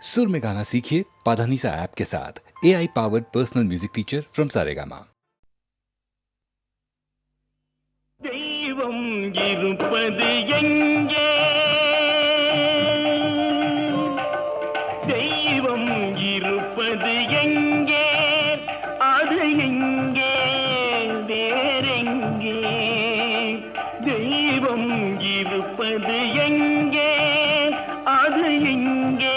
सुर में गाना सीखिए पाधानीसा ऐप के साथ। AI powered personal music teacher from Saregama. தெய்வம் இருப்பது எங்கே? தெய்வம் இருப்பது எங்கே? அது எங்கே? வேறெங்கே? தெய்வம் இருப்பது எங்கே? அது எங்கே?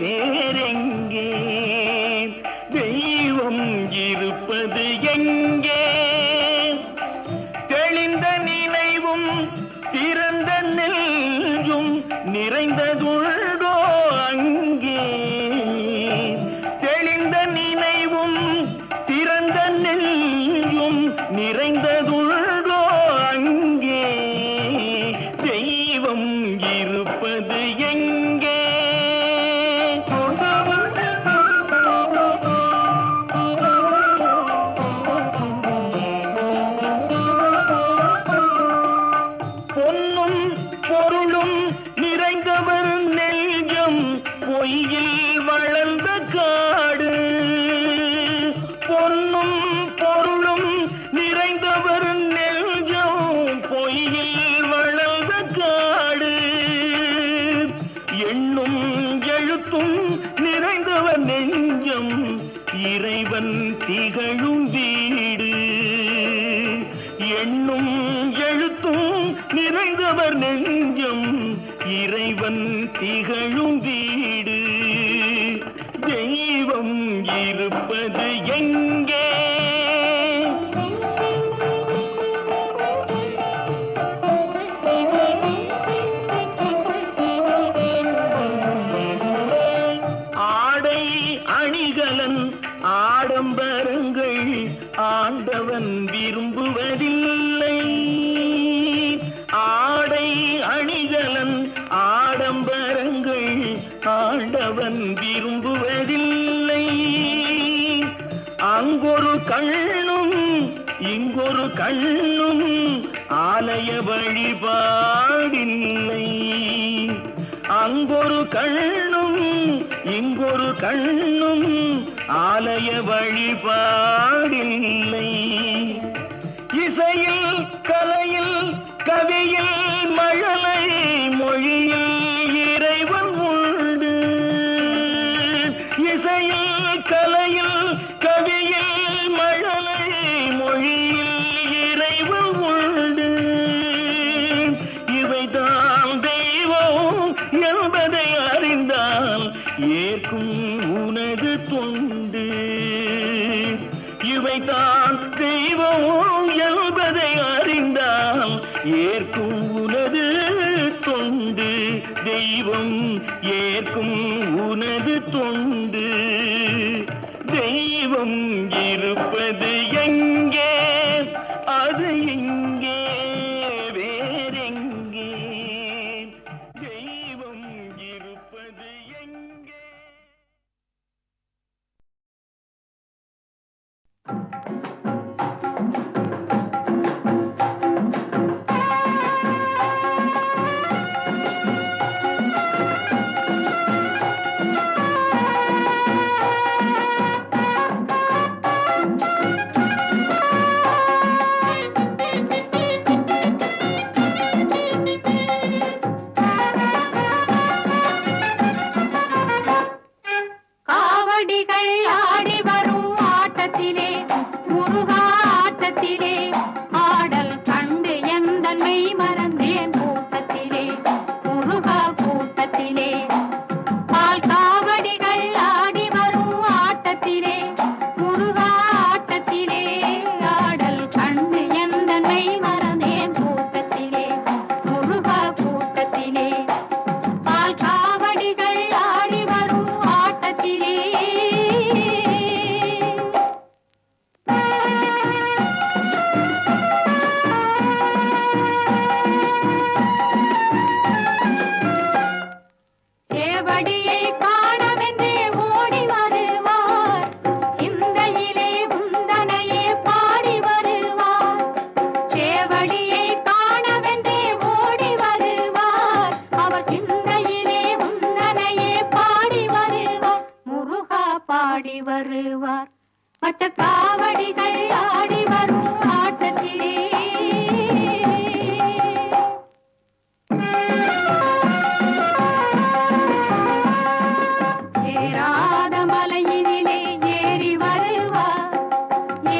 வேறெங்கே? தெய்வம் இருப்பது எங்கே? தெளிந்த நினைவும் திறந்த நெஞ்சும் நிறைந்ததுள்ளோ அங்கே? தெளிந்த நினைவும் திறந்த நெஞ்சும் நிறைந்ததுள்ளோ அங்கே? தெய்வம் இருப்பது எங்கே? பொன்னும் பொருளும் நிறைந்தவர் நெஞ்சம் பொய்யில் வளர்ந்த காடு. பொன்னும் பொருளும் நிறைந்தவர் நெஞ்சம் பொய்யில் வளர்ந்த காடு. எண்ணும் எழுத்தும் நிறைந்தவர் நெஞ்சம் இறைவன் திகழும் வீடு. எண்ணும் எழுத்தும் நிறைந்தவர் நெஞ்சம் இறைவன் திகழும் வீடு. தெய்வம் இருப்பது எங்கே? ஆடை அணிகலன் ஆடம்பரங்கள் ஆண்டவன் விரும்புவதில்லை. ஆடை அணிகலன் ஆடம்பரங்கள் ஆண்டவன் விரும்புவதில்லை. அங்கொரு கண்ணும் இங்கொரு கண்ணும் ஆலய வழிபாடில்லை. அங்கொரு கண்ணும் இங்கொரு கண்ணும் ஆலய வழிபாடில்லை. இசையில் கலையில் கவியில் மழலை மொழியில் இறைவன் உண்டு. இசையில் கலையில் கவியில் மழலை மொழியில் இறைவன் உண்டு. இவைதான் தெய்வம் என்பதை அறிந்தால் ஏற்கும் உனது தொண்டு. இவைதான் தெய்வம் என்பதை அறிந்தால் ஏற்கும் உனது தொண்டு. தெய்வம் ஏற்கும் உனது தொண்டு. தெய்வம் இருப்பது எங்கே? அது எங்கே? வேறெங்கே? தெய்வம் இருப்பது எங்கே? காவடிகள் ஆடி வரும் ஆட்டத்திலே, முருகா ஆட்டத்திலே, ஆடல் கண்டு எந்தன் மெய் மறந்தேன் கூட்டத்திலே, முருகா கூட்டத்திலே. பால் காவடிகள் ஆடி வரும் ஆட்டத்திலே, முருகா ஆட்டத்திலே, ஆடல் கண்டு எந்தன் மெய் மறந்தேன் கூட்டத்திலே, முருகா கூட்டத்திலே. பால் காவடிகள் ஆடி வரும் ஆட்டத்திலே. ஆடி வருவார். மற்ற காவடிகள் ஆடி வரும் ஆட்டத்திலே ஏறாத மலையினிலே ஏறி வருவார்.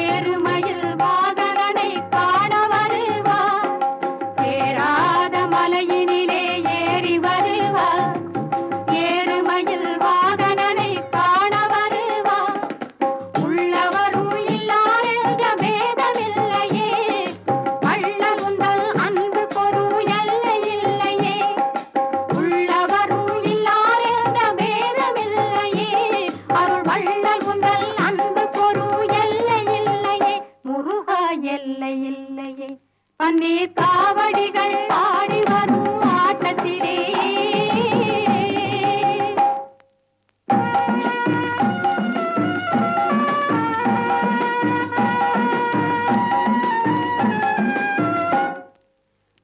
ஏறுமயில் வாகரனை காண வருவார். ஏறாத மலையினிலே ஏறி வருவார். ஏறுமயில் வாகனனை காண வருவார். உள்ளவரும் இல்லார் என்ற பேதமில்லையே. வள்ளலுந்தல் அன்புக்கொரு எல்லை இல்லையே. உள்ளவரும் இல்லார் என்ற பேதமில்லையே. அருள் வள்ளல் உந்தல் அன்புக்கொரு எல்லை இல்லையே. முருகா எல்லை இல்லையே. பன்னீர் காவடிகள் ஆடி வரும் ஆட்டத்திலே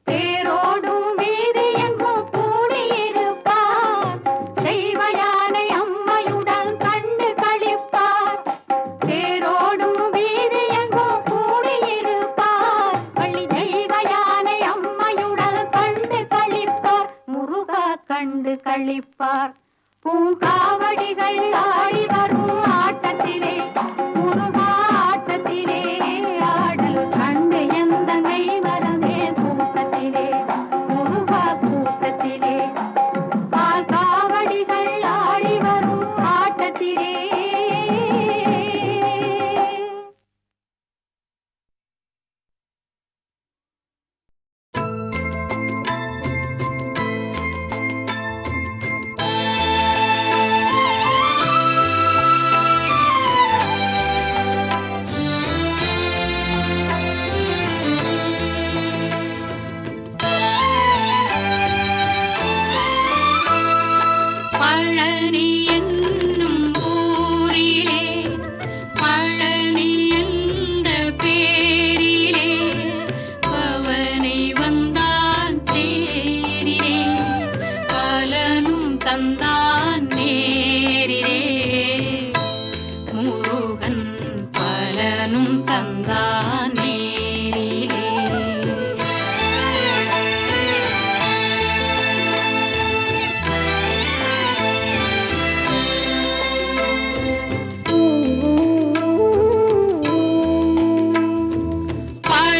தேரோடும் வீதி எங்கும் கூடியிருப்பார். தெய்வ யானை அம்மையுடன் கண்டு களிப்பார். தேரோடும் வீதி எங்கும் கூடியிருப்பார். வள்ளி தெய்வ யானை அம்மையுடன் கண்டு களிப்பார். முருகா கண்டு களிப்பார். பூங்காவடிகள் ஆடி வரும் ஆட்டத்திலே முருகா ஆட்டத்திலே ஆடல் கண்டு எந்த மெய்மறந்தே கூட்டத்திலே முருகா கூட்டத்திலே பால் காவடிகள் ஆடி வரும் ஆட்டத்திலே பழனி என்னும் ஊரிலே பழனி என்ற பேரிலே பவனி வந்தான் தேரிலே பலனும் தந்தான் நேரிலே முருகன் பலனும் தந்தான் நேரிலே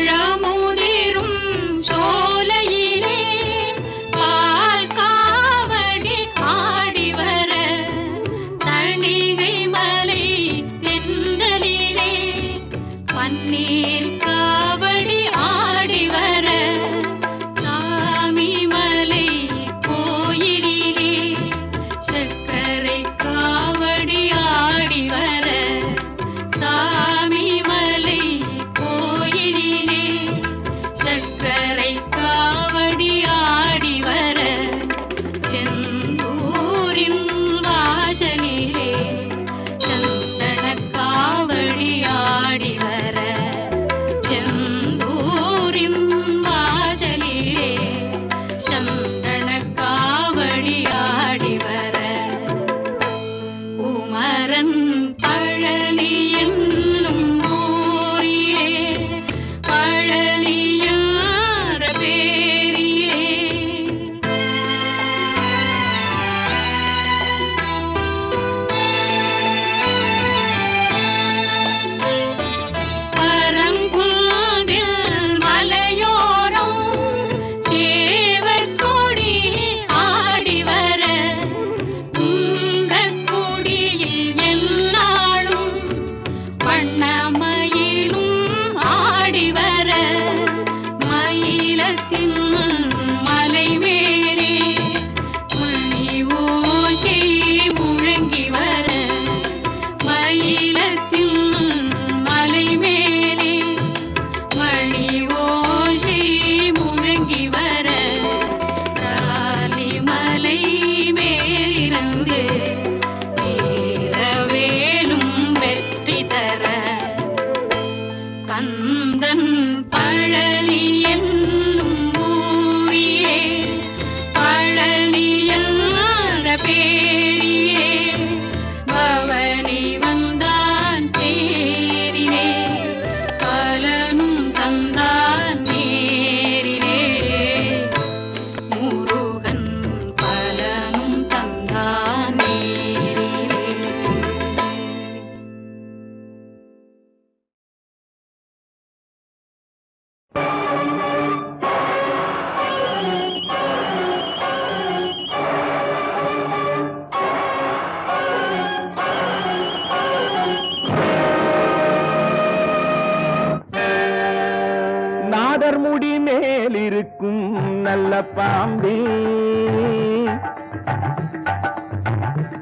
பழமுதிரும் சோலையிலே பால் காவடி ஆடி வர நல்ல பாம்பே,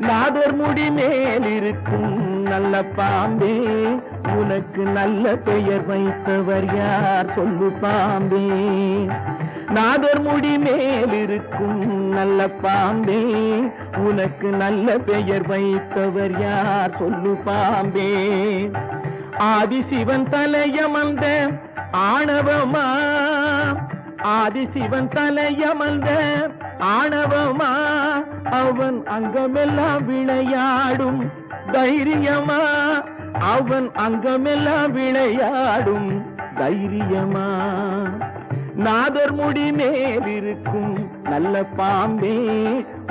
நாதர் முடி மேலிருக்கும் நல்ல பாம்பே, உனக்கு நல்ல பெயர் வைத்தவர் யார் சொல்லு பாம்பே. நாதர் முடி மேலிருக்கும் நல்ல பாம்பே, உனக்கு நல்ல பெயர் வைத்தவர் யார் சொல்லு பாம்பே. ஆதிசிவன் தலையமர்ந்த ஆணவமா, ஆதிசிவன் தலையமர்ந்த ஆணவமா, அவன் அங்கமெல்லாம் விளையாடும் தைரியமா, அவன் அங்கமெல்லாம் விளையாடும் தைரியமா. நாதர் முடி மேலிருக்கும் நல்ல பாம்பே,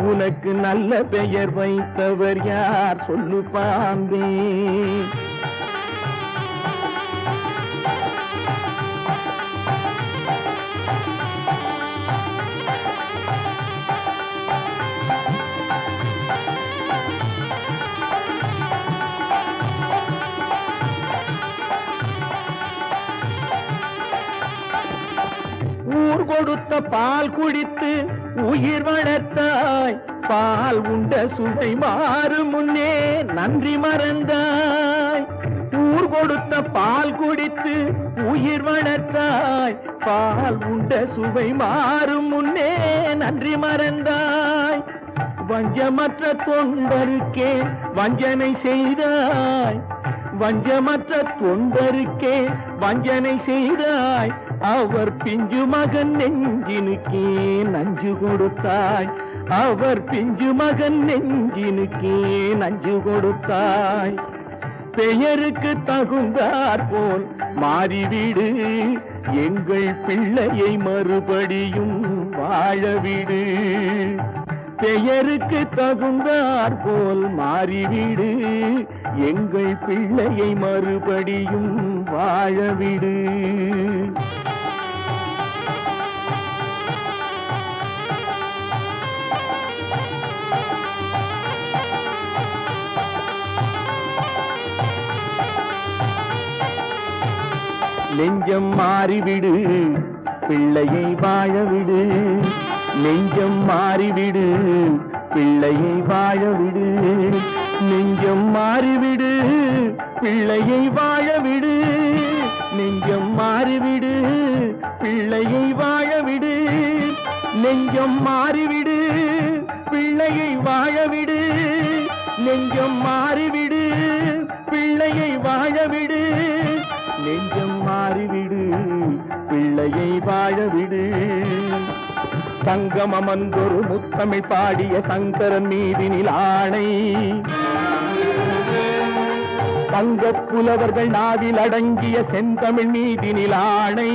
உனக்கு நல்ல பெயர் வைத்தவர் யார் சொல்லு பாம்பே. ஊர் கொடுத்த பால் குடித்து உயிர் வளர்த்தாய், பால் உண்ட சுவை மாறும் முன்னே நன்றி மறந்தாய். ஊர் கொடுத்த பால் குடித்து உயிர் வளர்த்தாய், பால் உண்ட சுவை மாறும் முன்னே நன்றி மறந்தாய். வஞ்சமற்ற தொண்டருக்கே வஞ்சனை செய்தாய், வஞ்சமற்ற தொண்டருக்கே வஞ்சனை செய்தாய். அவர் பிஞ்சு மகன் நெஞ்சினுக்கே நஞ்சு கொடுத்தாய், அவர் பிஞ்சு மகன் நெஞ்சினுக்கே நஞ்சு கொடுத்தாய். பெயருக்கு தகுந்தாற் போல் மாறிவிடு, எங்கள் பிள்ளையை மறுபடியும் வாழவிடு. பெயருக்கு தகுந்தாற் போல் மாறிவிடு, எங்கள் பிள்ளையை மறுபடியும் வாழவிடு. நெஞ்சம் மாறிவிடு, பிள்ளையை வாழவிடு. நெஞ்சம் மாறிவிடு, பிள்ளையை வாழவிடு. நெஞ்சம் மாறிவிடு, பிள்ளையை வாழவிடு. நெஞ்சம் மாறிவிடு, பிள்ளையை வாழவிடு. நெஞ்சம் மாறிவிடு, பிள்ளையை வாழவிடு. நெஞ்சம் மாறிவிடு, பிள்ளையை வாழவிடு. நெஞ்சம் மாறிவிடு, பிள்ளையை வாழவிடு. சங்கமமந்தொரு முத்தமிழ் பாடிய சங்கரன் மீதினில் ஆணை, தங்கப் புலவர்கள் நாவில் அடங்கிய செந்தமிழ் மீதினில் ஆணை.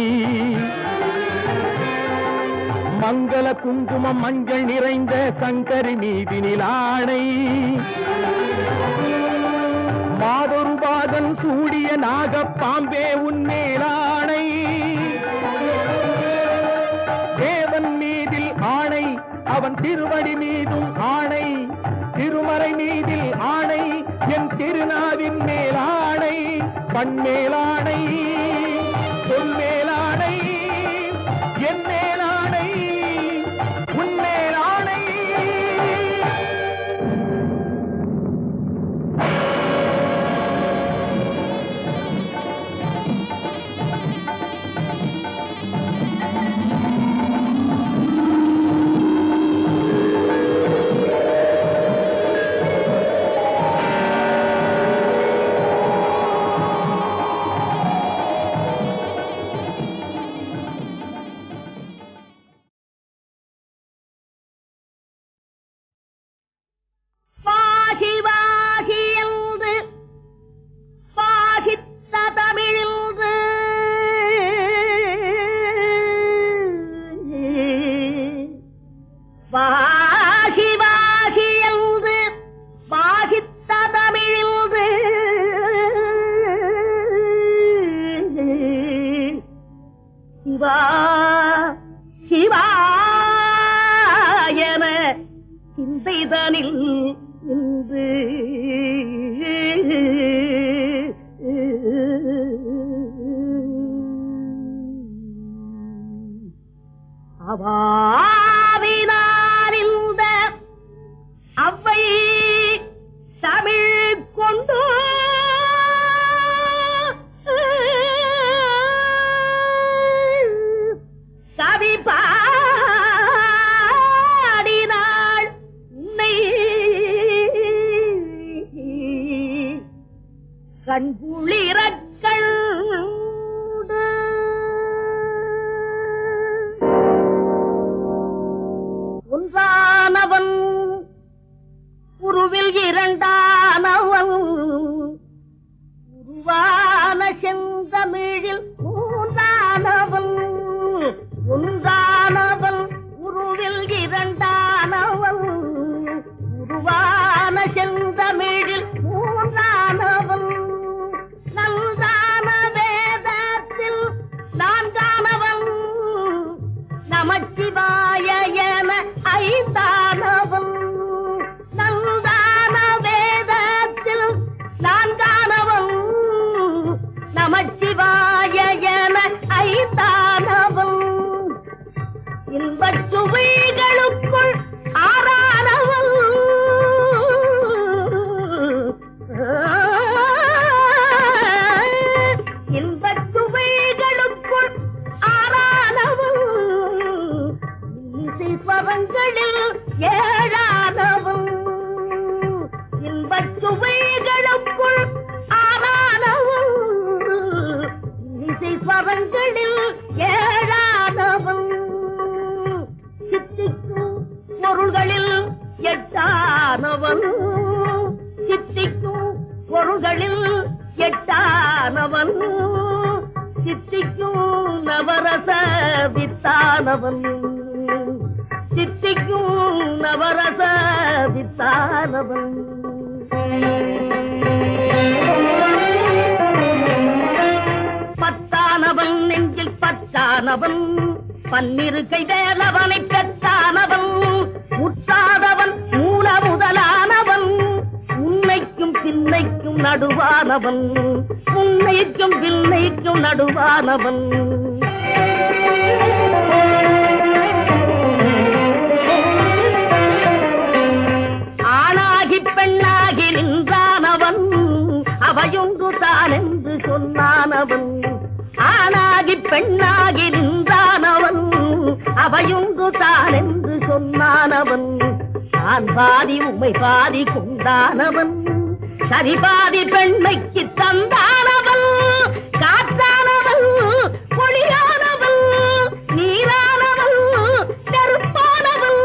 மங்கள குங்குமம் மஞ்சள் நிறைந்த சங்கரி மீதினில் ஆணை. மாதொரு பாதன் சூடிய நாகப்பாம்பே உன்மேலாணை. தேவன் மீதில் ஆணை, அவன் திருவடி மீதும் ஆணை. திருமறை மீதில் ஆணை, என் திருநாவின் மேலாணை. பண்மேலாணை, சொல்மேலாணை, என் மேலாணை, உன்மேலாணை. கண்குளிரக்கள் ஒன்றானவன் உருவில் இரண்டானவன் உருவான செந்தமிழில் மூன்றானவன் ஒன்றானவன் உருவில் இரண்டானவன் உருவான செந்தமிழில் மூன்றானவன் நன்றான வேதத்தில் நான்கானவன் நமச்சிவாய என ஐந்தானவன் நன்றான வேதத்தில் நான்கானவன் நமச்சிவாய என ஐந்தானவன் இன்பச் சுவைகளுக்குள் ஆறானவன் இன்பச் சுவைகளுக்குள் ஆறானவன் இசைஸ்வரங்களில் ஏழானவன் இன்பச் சுவைகளுக்குள் ஆறானவன் இசைஸ்வரங்களில் ஏழானவன் சித்திக்கும் பொருள்களில் எட்டானவன் சித்திக்கும் பொருள்களில் எட்டானவன் சித்திக்கும் நவரச வித்தானவன் சித்திக்கும் நவரச வித்தானவன் பத்தானவன் நெஞ்சில் பச்சானவன் பன்னிருக்கை வேலவனை பெற்றானவன் முற்றாதவன் மூல முதலானவன் உன்னைக்கும் பின்னைக்கும் நடுவானவன் உன்னைக்கும் பின்னைக்கும் நடுவானவன் ஆணாகி பெண்ணாகி நின்றானவன் அவையொன்று தான் என்று சொன்னானவன் ஆணாகி பெண்ணாகி நின்றானவன் அவையொன்று தான் என்று சொன்னானவன் நான் பாதி உம்மை பாதி கொண்டானவன் சரி பாதி பெண்மைக்கு தந்தானவன் காற்றானவன் பொழியானவன் நீரானவன் நெருப்பானவன்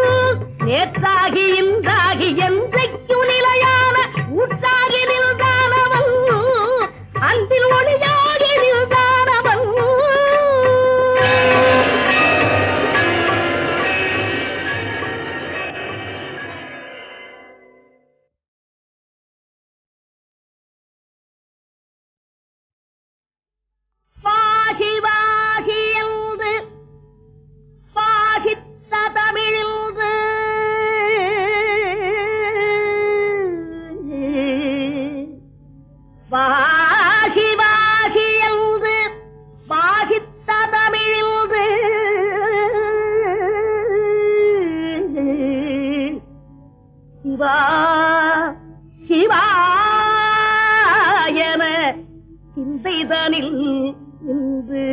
நேற்றாகி இன்றாகி என்றைக்கு நிலையான ஊற்றாகி நின்றானவன் அன்பில் ஒளியாகி நின்றானவன் பாகி வாகி என்று பாகித்த தமிழின்று வாகி வாகி என்று பாகித்த தமிழின்று சிவா சிவா என சிந்தைதனில் இன்று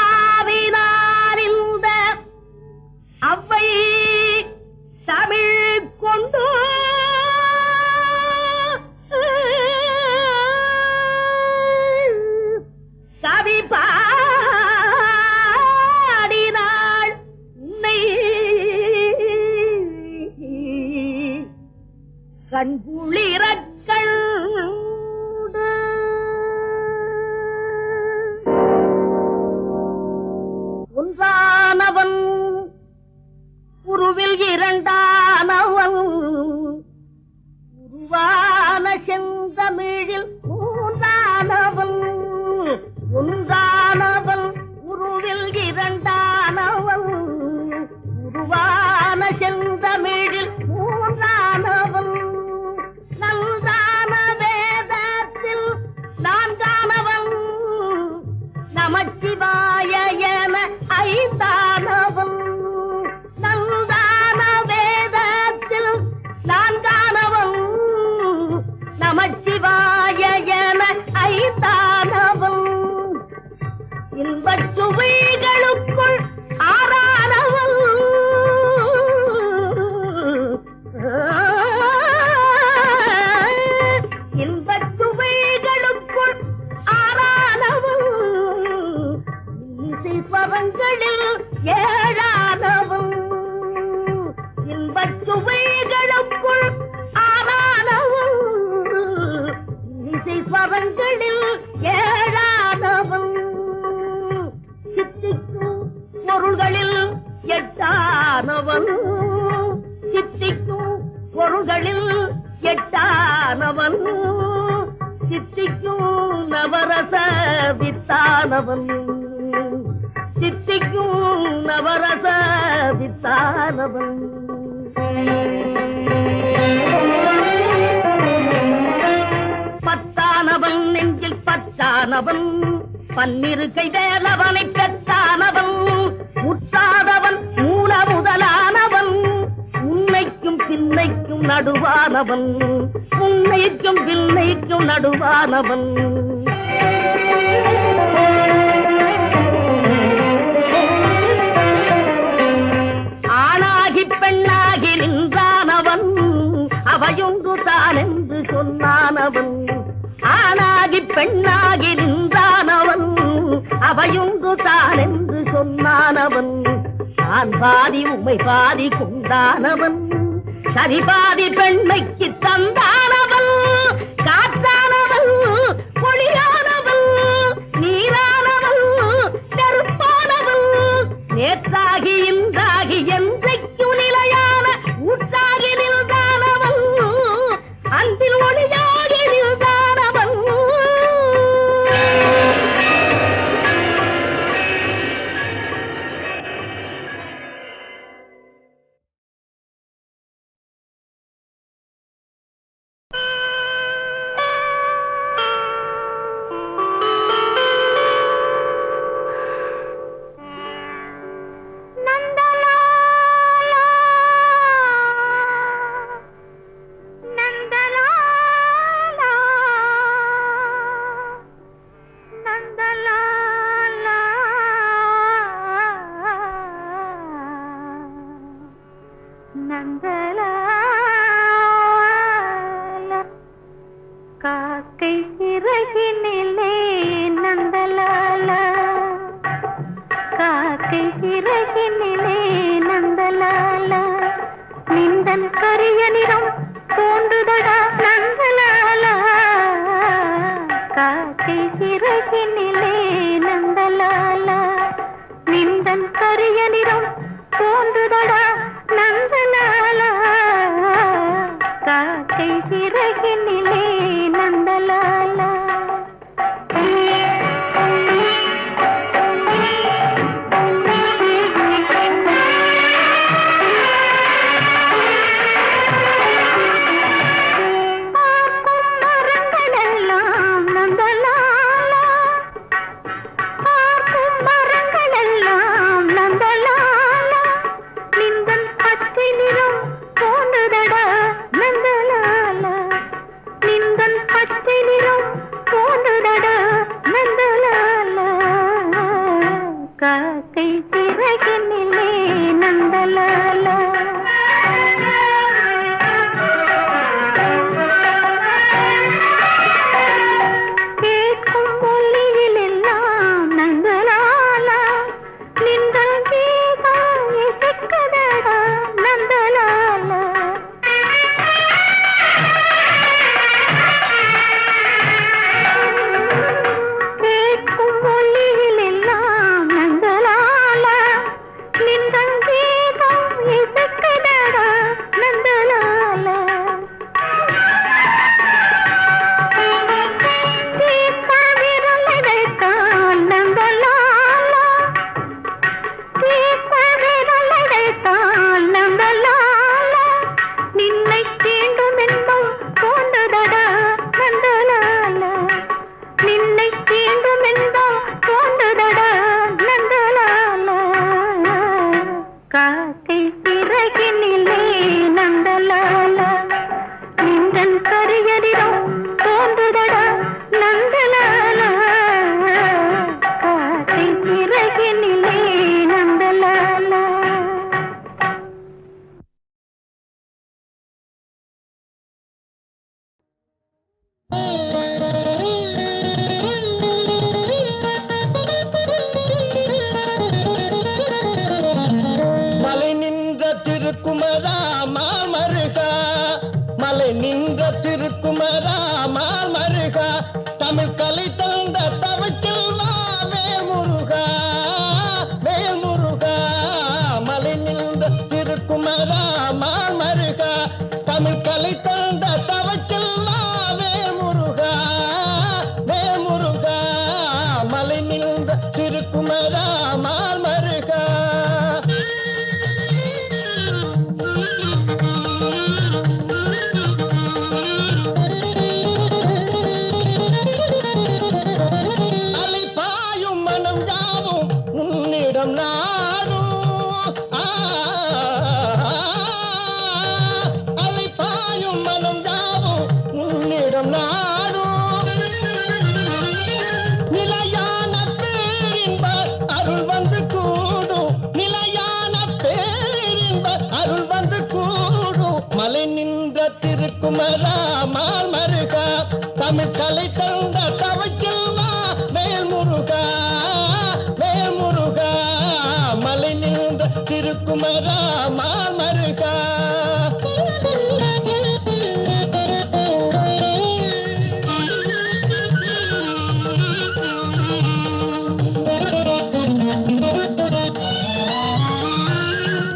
அவாவினார் இந்த அவ்வை தமிழ் கொண்டு கவி பாடினாள் உன்னை கண்குளிரக்கள் ஒன்றானவன் உருவில் இரண்டானவன் உருவான செந்தமிழில் மூன்றானவன் ஒன்றானவன் உருவில் இரண்டானவன் உருவான செந்தமிழில் மூன்றானவன் நன்றான வேதத்தில் நான்கானவன் நமச்சிவாய என ஐந்தானவன் நன்றான வேதத்தில் நான்கானவன் நமச்சிவாய என ஐந்தானவன் இன்பச் சுவைகளுக்குள் ஸ்வரங்களில் ஏழானவன் இன்பச் சுவைகளுக்குள் ஆனானவன் இசை ஸ்வரங்களில் ஏழானவன் சித்திக்கும் பொருள்களில் எட்டானவன் சித்திக்கும் பொருள்களில் எட்டானவன் சித்திக்கும் நவரச வித்தானவன் சித்திக்கும் நவரச வித்தானவன் பத்தானவன் நெஞ்சில் பத்தானவன் பன்னிரு கை வேலவனை பெற்றானவன் முற்றாதவன் மூல முதலானவன் உன்னைக்கும் பின்னைக்கும் நடுவானவன் உன்னைக்கும் பின்னைக்கும் நடுவானவன் ஆணாகி பெண்ணாகி நின்றானவன் அவையொன்று தான் என்று சொன்னானவன் ஆணாகி பெண்ணாகி நின்றானவன் அவையொன்று தான் என்று சொன்னானவன் நான் பாதி உம்மை பாதி கொண்டானவன் சரி பாதி பெண்மைக்கு தந்தானவன் காற்றானவன் பொழியானவன் நீரானவன் நெருப்பானவன் நேற்றாகி இன்றாகி என்றைக்கும் நிலையான ஊற்றாகி நின்றானவன் அன்பில் ஒளியாகி நின்றானவன் காக்கை சிறகினிலே நந்தலால காக்கை சிறகினிலே நந்தலால நிந்தன் கரிய நிறம் தோன்றுதடா நந்தலால காக்கை சிறகினிலே நந்தலால நிந்தன் கரிய நிறம் தோன்றுதடா நந்தலால காக்கை சிறகினிலே நந்தலாலா மரங்களெல்லாம் நந்தலாலா பார்க்கும் மரங்களெல்லாம் நந்தலாலா நிந்தன் பச்சை நிறம் தோன்றுதடா நந்தலாலா நிந்தன் பச்சை நிறம் தோன்றுதடா நந்தலாலா காக்கை சிறகினிலே நந்தலாலா கேட்கும் மொழியிலெல்லாம் நந்தலாலா நிந்தன் கீதம் இசைக்குதடா நந்தலாலா கேட்கும் மொழியிலெல்லாம் நந்தலாலா நிந்தன் கீதம் இசை திருக்குமரா மால் மருகா தமிழ் கலை தந்த தவத்தில் வேல் முருகா வேல் முருகா மலை நின்ற திருக்குமரா மால் மருகா தமிழ் கலை தந்த தவத்தில் வேல் முருகா வேல் முருகா மலை நின்ற திருக்குமரா மால் மருகா உன்னிடம் நாடும் அலைப்பாயும் மனம் யாவும் உன்னிடம் நாடும் நிலையான பேரின்ப அருள் வந்து கூடும் நிலையான பேரின்ப அருள் வந்து கூடும் மலை நின்ற திருக்குமரா மால் மருகா தமிழ் கலை தந்த தவத்தில் வேல் முருகா வேல் முருகா மலை நின்ற திருக்குமரா மால் மருகா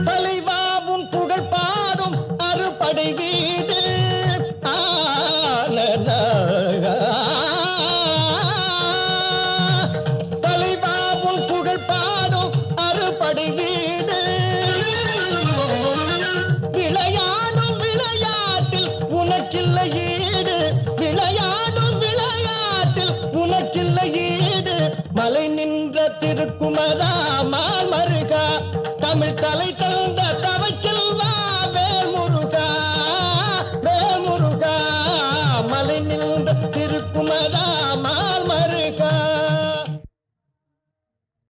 தலைவாவும் புகழ் பாடும் அறுபடை வீடு தலைவாவும் புகழ் பாடும் அறுபடை வீடு விளையாடும் விளையாட்டில் உனக்கில்லை ஈடு விளையாடும் விளையாட்டில் உனக்கில்லை ஈடு மலை நின்ற திருக்குமரா மால் மருகா தமிழ் தலை தந்த தவத்தில் வேல் முருகா வேல் முருகா மலை நின்ற திருக்குமரா